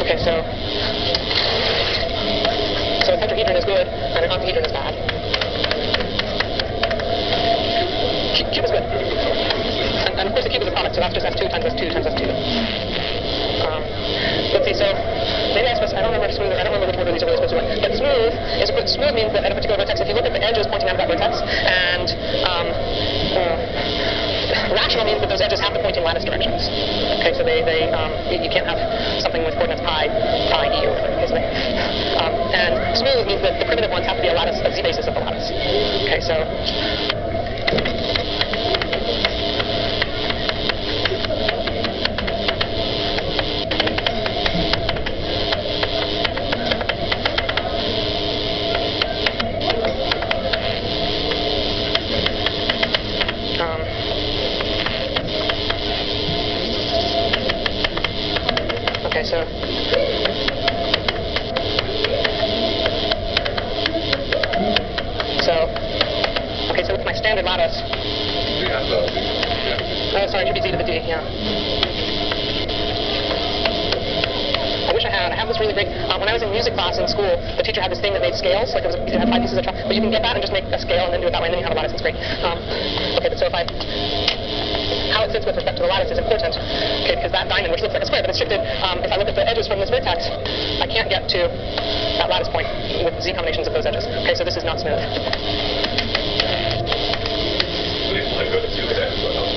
Okay, so a tetrahedron is good, and an octahedron is bad. Cube is good. And of course the cube is a product, so that's just S2 times S2 times S2. Let's see, so maybe I don't remember smooth, I don't remember which order these are really supposed to be. But smooth means that at a particular vertex, if you look at the edges pointing out of that vertex, and rational means that those edges have to point in lattice directions. Okay, so you can't have something with coordinates pi e or whatever, basically. And smooth means that the primitive ones have to be a lattice, a z basis of the lattice. Okay, so so with my standard lattice. Sorry, it should be z to the d, yeah. I wish I have this really great. When I was in music class in school, the teacher had this thing that made scales, like you could have 5 pieces of chalk, but you can get that and just make a scale and then do it that way, and then you have a lattice. It's great. Okay, but so how it sits with respect to the lattice is important, okay, because that diamond, which looks like a square, but it's shifted, if I look at the edges from this vertex, I can't get to that lattice point with z combinations of those edges. Okay, so this is not smooth.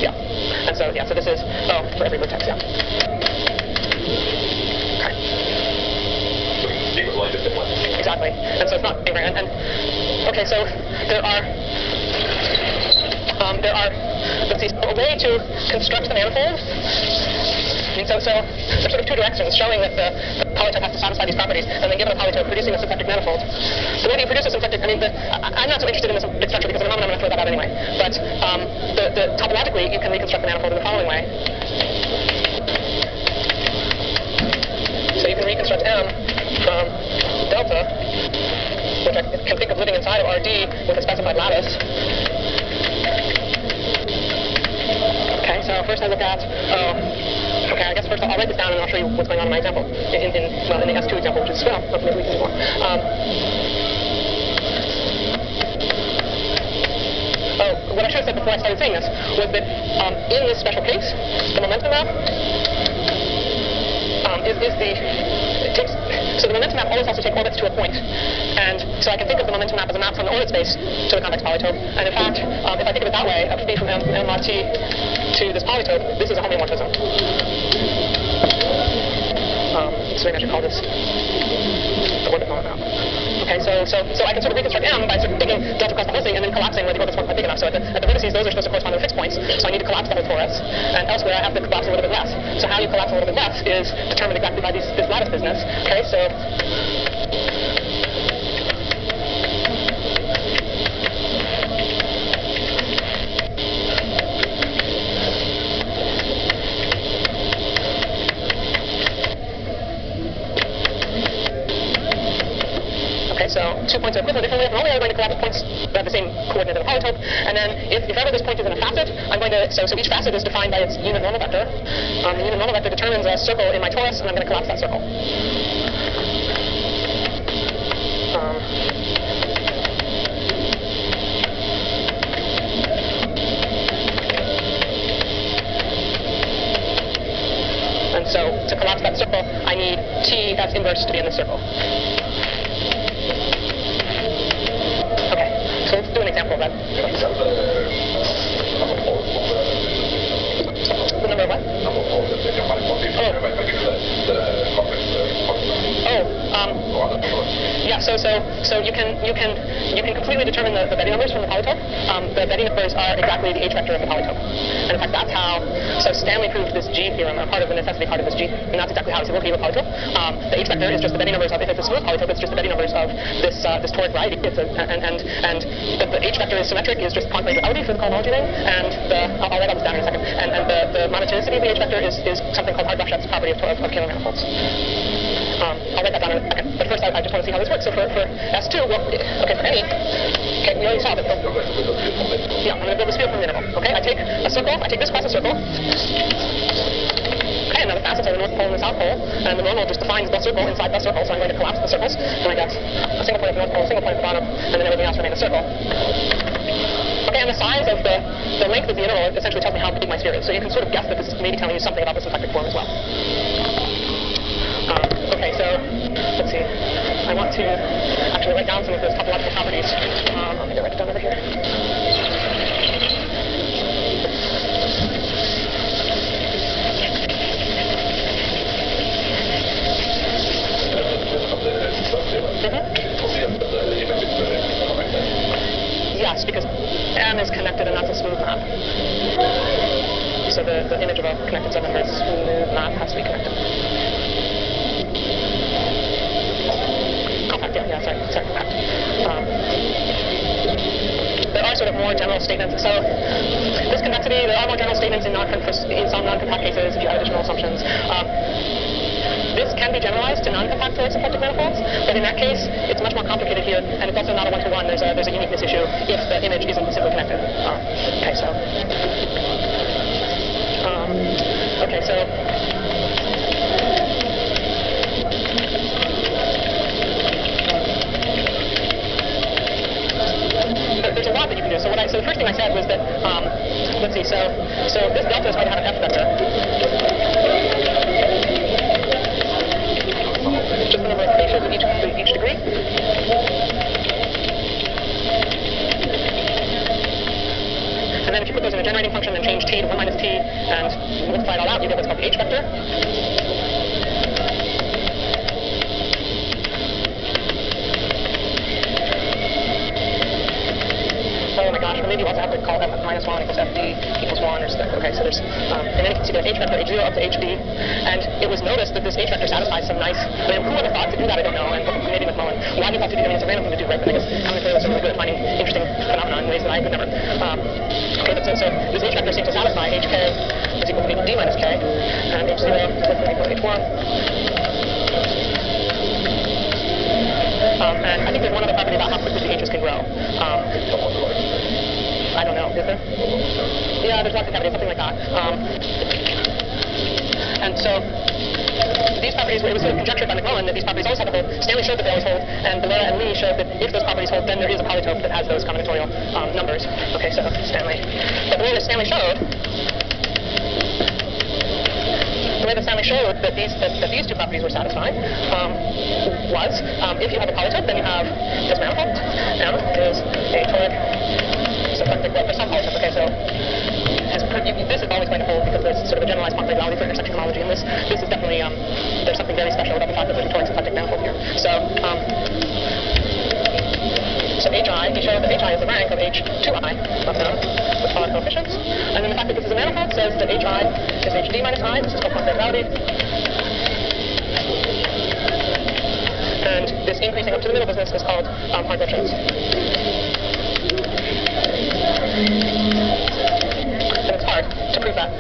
Yeah. And so this is, for every vertex, yeah. Okay. Exactly. And so it's not invariant. And okay, so there are, let's see, a way to construct the manifold. I mean, so there's sort of 2 directions showing that the polytope has to satisfy these properties, and then given a polytope producing a symplectic manifold. The way that you produce a symplectic, I mean, I'm not so interested in this big structure because in a moment I'm going to throw that out anyway. But topologically, you can reconstruct the manifold in the following way. So you can reconstruct M from delta, which I can think of living inside of RD with a specified lattice. Okay, so first I look at, okay, I guess first I'll write this down and I'll show you what's going on in my example, in the S2 example, which is, maybe we can do more. What I should have said before I started saying this was that in this special case, the momentum map so the momentum map always has to take orbits to a point. And so I can think of the momentum map as a map from the orbit space to the convex polytope. And in fact, if I think of it that way, of phi from M mod t to this polytope, this is a homeomorphism. So maybe I should call this the orbit moment map. Okay, so I can sort of reconstruct M by sort of taking delta across the whole thing and then collapsing where the orbits weren't quite big enough. So at the vertices, those are supposed to correspond to the fixed points. So I need to collapse the whole torus. And elsewhere, I have to collapse a little bit less. So how you collapse a little bit less is determined exactly by this lattice business. Okay, so so 2 points are equivalent differently. Normally I'm going to collapse points that have the same coordinate of the polytope. And then if ever this point is in a facet, I'm going to, so each facet is defined by its unit normal vector. The unit normal vector determines a circle in my torus, and I'm going to collapse that circle. And so to collapse that circle, I need T as inverse to be in the circle. So let's do an example of that. The number of what? Yeah. So you can completely determine the Betti numbers from the polytope. The Betti numbers are exactly the H vector of the polytope. And in fact, that's how. So Stanley proved this G theorem, or part of the necessity part of this G. And that's exactly how it's able to be a polytope. The H vector is just the Betti numbers of, if it's a smooth polytope, it's just the Betti numbers of this toric variety. And the H vector is symmetric, is just concave reality for the cohomology thing. And I'll write all this down in a second. And the monotonicity of the H vector is something called Hard-Bashev's property of Kähler manifolds. I'll write that down in a second. But first, I just want to see how this works. So for S2, well, okay, for any, okay, we already saw that. Yeah, I'm going to build this field from the interval. Okay, I take a circle, I take this class of circle. Okay, and now the facets are the North Pole and the South Pole, and the normal just defines the circle inside the circle, so I'm going to collapse the circles, and I get a single point at the North Pole, a single point at the bottom, and then everything else remains a circle. Okay, and the size of the length of the interval essentially tells me how big my sphere is, so you can sort of guess that this is maybe telling you something about the symplectic form as well. Okay, so let's see. I want to actually write down some of those topological properties. Let me write it down over here. Yes, because M is connected and that's a smooth map. So the image of a connected submember is a smooth map has to be connected. Compact, yeah, sorry, compact. There are sort of more general statements. So this convexity, there are more general statements in some non-compact cases if you have additional assumptions. This can be generalized to non-compact symplectic manifolds, but in that case, it's much more complicated here, and it's also not a one-to-one. There's a uniqueness issue if the image isn't simply connected. Okay, so there's a lot that you can do. So the first thing I said was that let's see. So this delta is going to have an F vector. Just the number of faces of each degree. And then if you put those in a generating function and change t to 1 minus t and multiply it all out, you get what's called the H vector. Oh my gosh, or maybe you also have to call f minus 1 equals fd equals 1 or something. Okay, so there's, and then you can see the H vector h0 up to hd, and it was noticed that this H vector satisfies some nice, who would have thought to do that, I don't know, and maybe McMullen. Why he thought to do that, it's a random thing to do, right? But I guess combinatorialists are really good at finding interesting phenomena in ways that I could never. Okay, but so this H vector seems to satisfy hk is equal to d minus k, and h0 is equal to h1. And I think there's one other property about how quickly the H's can grow. I don't know, is there? Yeah, there's lots of cavities, something like that. And so these properties, it was sort of conjectured by McMullen that these properties always have to hold. Stanley showed that they always hold, and Balera and Lee showed that if those properties hold, then there is a polytope that has those combinatorial numbers. Okay, so Stanley. But the way that Stanley showed that these two properties were satisfied was if you have a polytope, then you have this manifold. M is a toric symplectic for some polytope. Okay, so this is always going to hold because there's sort of a generalized probability for intersection homology, and this is definitely there's something very special about the fact that there's a toric symplectic manifold here. So HI, he showed that HI is the rank of H2I of them with solid coefficients. And then the fact that this is a manifold says that HI is HD minus I. This is called quantizability. And this increasing up to the middle business is called Hard-Lipschitz. And it's hard to prove that.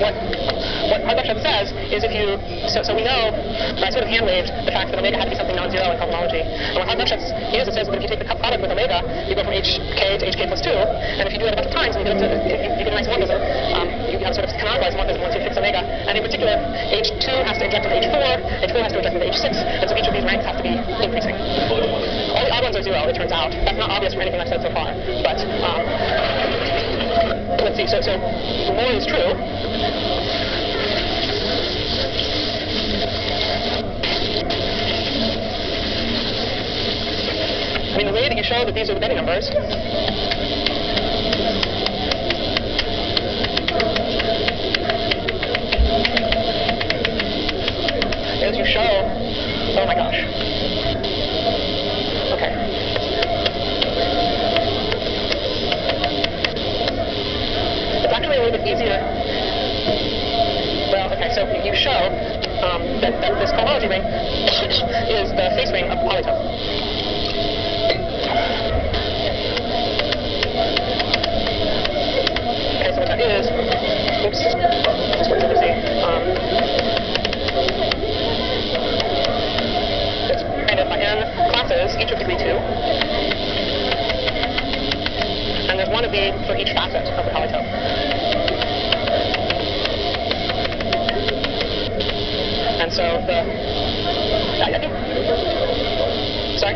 What Hard-Lipschitz says is if you, so we know, I sort of hand-waved the fact that omega had to be something non-zero in cohomology. And what Hard-Lipschitz is, it says that if you take the product with omega, you go from hk to hk plus 2, and if you do it a bunch of times, and you get a nice morphism, you have sort of canonicalized morphism once you fix omega. And in particular, h2 has to inject into h4, h4 has to inject into h6, and so each of these ranks have to be increasing. All the odd ones are 0, it turns out. That's not obvious for anything I've said so far. But let's see, so more is true. I mean, the way that you show that these are the Betty numbers is you show, oh my gosh. Okay. It's actually a little bit easier. Well, okay, so you show that this cohomology ring is the face ring of the polytope. So what that is, oops, just wait till we see. It's graded by n classes, each of degree 2. And there's one of these for each facet of the polytope. And so sorry?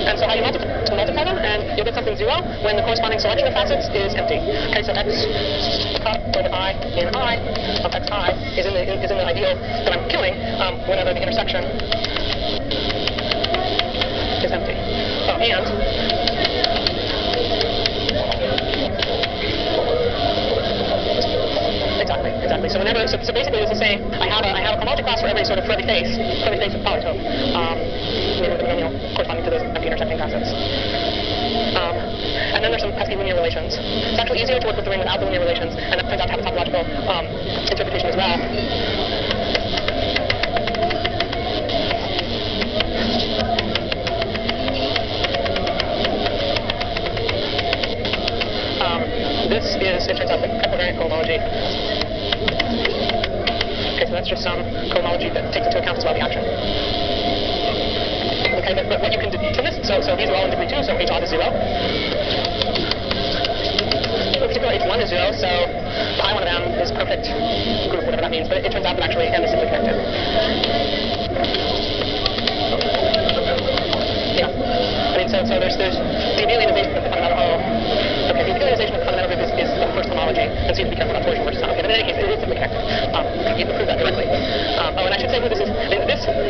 And so how you multiply them, and you'll get something 0 when the corresponding selection of facets is empty. Okay, so x cut over I in I of xi is in the ideal that I'm killing whenever the intersection is empty. Oh, and exactly. So whenever, so basically this is saying I have a cohomology class for every face of polytope, corresponding to those empty intersecting facets. And then there's some pesky linear relations. It's actually easier to work with the ring without the linear relations, and that turns out to have a topological interpretation as well. This is, it turns out, the equivariant cohomology. Okay, so that's just some cohomology that takes into account as well the action. Okay, but what you can do from this, so these are all in degree 2, so H odd is 0. In particular, H1 is 0, so pi one of them is perfect group, whatever that means, but it turns out that actually M is simply connected. Yeah. I mean, so there's the abelianization of the fundamental O. Okay, the abelianization of the fundamental group is the first homology, and so you have to be careful about torsion versus not. Okay, but in any case, it is simply connected. You can prove that directly. Oh, and I should say who this is.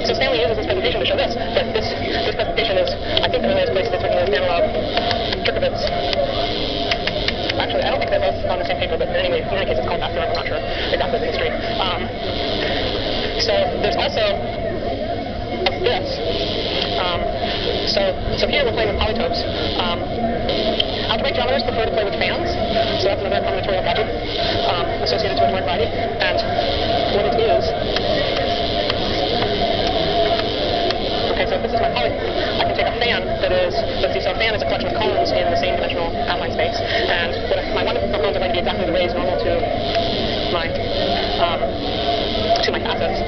So Stanley uses this presentation to show this, but this presentation is, I think, the earliest place that's written in this analog Kirkovitz. Actually, I don't think they're both on the same paper, but in any case, it's called that theorem. I'm not sure exactly the history. So there's also this. So here we're playing with polytopes. Algebraic geometers prefer to play with fans, so that's another combinatorial gadget associated to a wide variety. And what it is, okay, so if this is my poly, I can take a fan that is, let's see, so a fan is a collection of cones in the same dimensional affine space, and my one cones are going to be exactly the rays normal to my facets.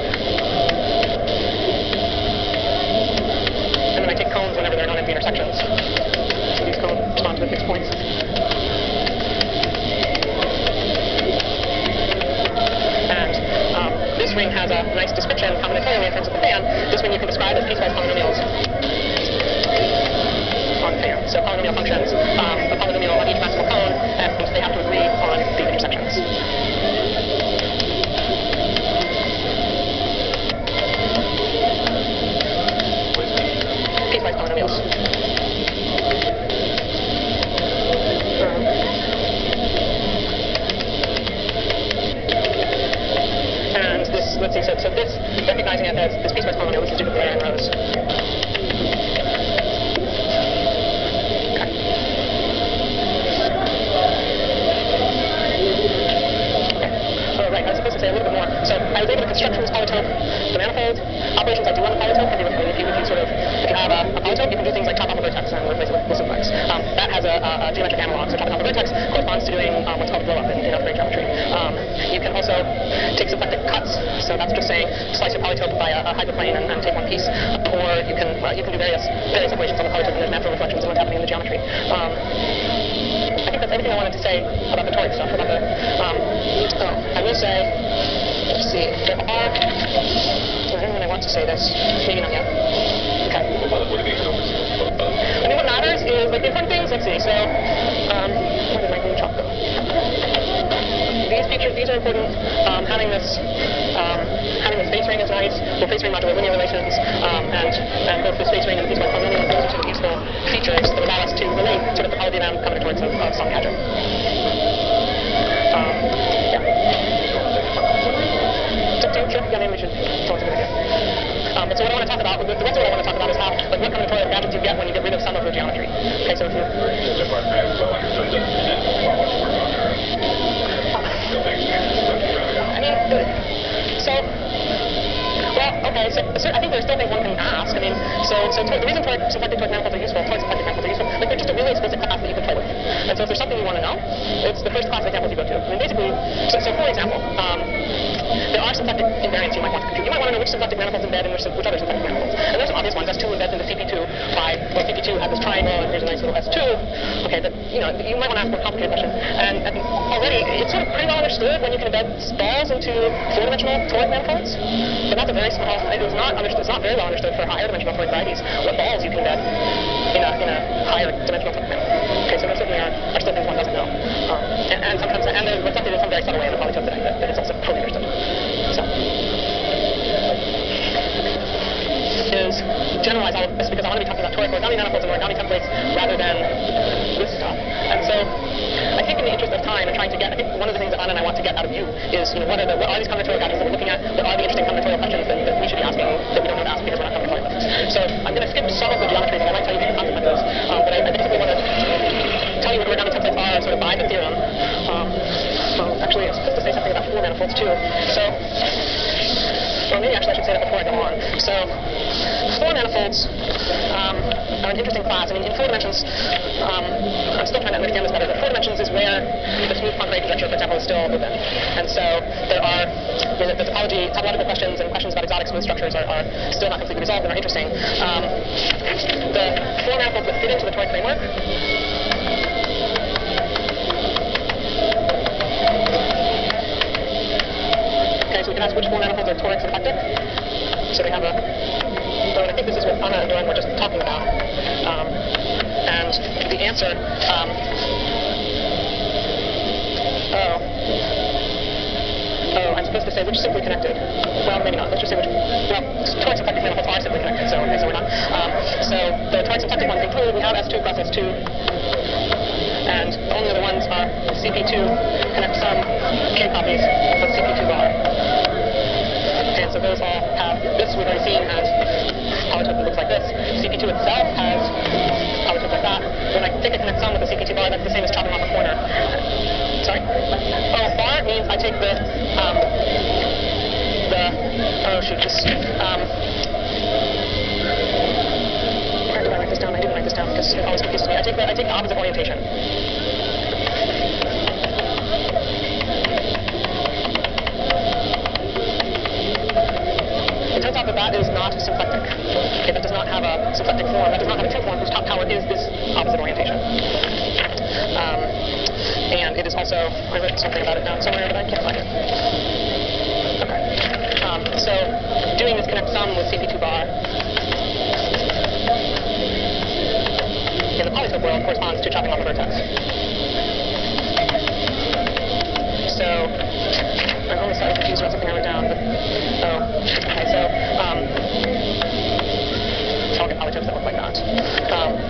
And then I take cones whenever they're non-empty intersections. So these cones correspond to fixed points. And this ring has a nice description combinatorially in terms of the fan. This ring you can describe as piecewise polynomials on the fan. So polynomial functions, a polynomial on each maximal cone, and they have to agree on the intersections. Piecewise polynomials. And this, let's see, so this, recognizing it as this piecewise polynomial, this is due to Blair and Rose. I was supposed to say a little bit more. So I was able to construct from this polytope the manifold operations I do on the polytope. If you have a polytope, you can do things like chop off a vertex and replace it with simplex. That has a geometric analog. So chopping off a vertex corresponds to doing what's called blow up in algebraic geometry. You can also take symplectic cuts. So that's just saying slice your polytope by a hyperplane and take one piece. Or you can do various operations on the polytope, and there's natural reflections of what's happening in the geometry. I think that's everything I wanted to say about the toric stuff. About the, I will say, let's see, there are, I don't really want to say this, maybe not yet. Okay. I mean, what matters is, like, the important things, let's see, so, where did my green chalk go? These features, these are important. Having this face ring is nice. Well, face ring modular linear relations, and both the face ring and the piecewise polynomial, those are sort of useful features that allow us to relate sort of the polydynamic combinatorics of some gadget. Yeah. Sure, yeah, maybe we should. It's always a good idea. But so what I want to talk about, the rest of what I want to talk about is how, like, what combinatorial gadgets you get when you get rid of some of the geometry. Okay, so if you. I mean, okay, so I think there's still things one can ask. I mean, so the reason symplectic toric manifolds are useful, toric symplectic manifolds are useful, like, they're just a really explicit class that you can play with. And so if there's something you want to know, it's the first class of examples you go to. I mean, basically, so for example, there are symplectic invariants you might want to compute. You might want to know which symplectic manifolds embed in which other symplectic manifolds. And there's some obvious ones. S2 embeds into CP2 by okay, well, CP2 had this triangle, and here's a nice little S2. Okay, but, you know, you might want to ask a more complicated question. And I think already, it's sort of pretty well understood when you can embed balls into four-dimensional toric manifolds. But that's a very small, it's not very well understood for higher dimensional toric varieties, what balls you can embed in a higher dimensional toric manifold. Okay, so there certainly are still things one doesn't know. And sometimes, and they're reflected in some very subtle way in the polytope that is also totally understood. So, is generalize all of this because I want to be talking about toric origami manifolds and origami templates rather than this stuff. And so I think in the interest of time and trying to get, I think one of the things that Anna and I want to get out of you is, you know, what are these combinatorial patterns that we're looking at? What are the interesting combinatorial questions that we should be asking that we don't know to ask because we're not combinatorialists? So I'm going to skip some of the geometry thing. I might tell you the concept of those, but I basically want to tell you what origami templates are sort of by the theorem. Well, actually, I'm supposed to say something about four manifolds too. So, well, maybe actually I should say that before I go on. So, four manifolds are an interesting class. I mean, in four dimensions, I'm still trying to understand this better, but four dimensions is where the smooth Poincare conjecture, for example, is still open. And so there are, the topological questions and questions about exotic smooth structures are still not completely resolved and are interesting. The four manifolds that fit into the toric framework so we can ask which four manifolds are toric symplectic. So they have a, so I think this is what Anna and Joanne were just talking about. And the answer, I'm supposed to say which simply connected. Well, maybe not. Let's just say which, well, toric symplectic manifolds are simply connected, so okay, so we're not. So the toric symplectic ones include, we have S2 plus S2, and the only other ones are CP2 connect some K copies of CP2 bar. And so those all have, this we've already seen has polytope that looks like this. CP2 itself has polytope like that. When I take a connect sum with the CP2 bar, that's the same as chopping off a corner. Sorry? Oh, bar means I take where did I write this down? I didn't write this down because it always confuses me. I take the opposite orientation. It turns out that is not symplectic. Okay, that does not have a symplectic form. That does not have a true form whose top power is this opposite orientation. And it is also, I wrote something about it down somewhere, but I can't find it. Okay. So doing this connect sum with CP2 bar in the polytope world corresponds to chopping off a vertex. So I'm almost slightly confused about something I wrote down, but okay, so I'll get polytopes that look like that.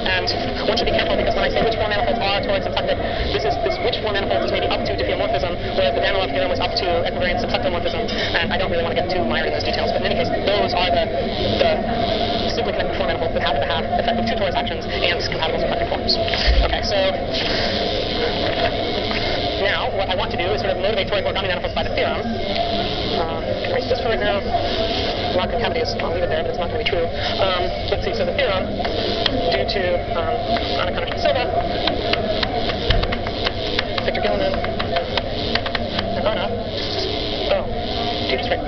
And one should be careful because when I say which four manifolds are toric symplectic, this which four manifolds is maybe up to diffeomorphism, whereas the Danilov theorem was up to equivariant symplectomorphism, and I don't really want to get too mired in those details, but in any case, those are the simply connected four manifolds that happen to have effective two torus actions and compatible symplectic forms. Okay, so now what I want to do is sort of motivate toric origami manifolds by the theorem. Erase this for right now. Log concavity is, I'll leave it there, but it's not going to be true. Let's see, so the theorem, due to Anna Konishina-Silva, Victor Gilliland, and Anna, straight.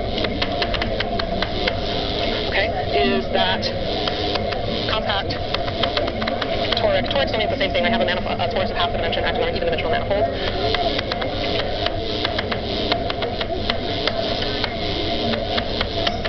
Okay, is that compact toric still means the same thing. I have a torus of half the dimension acting on an even dimensional manifold.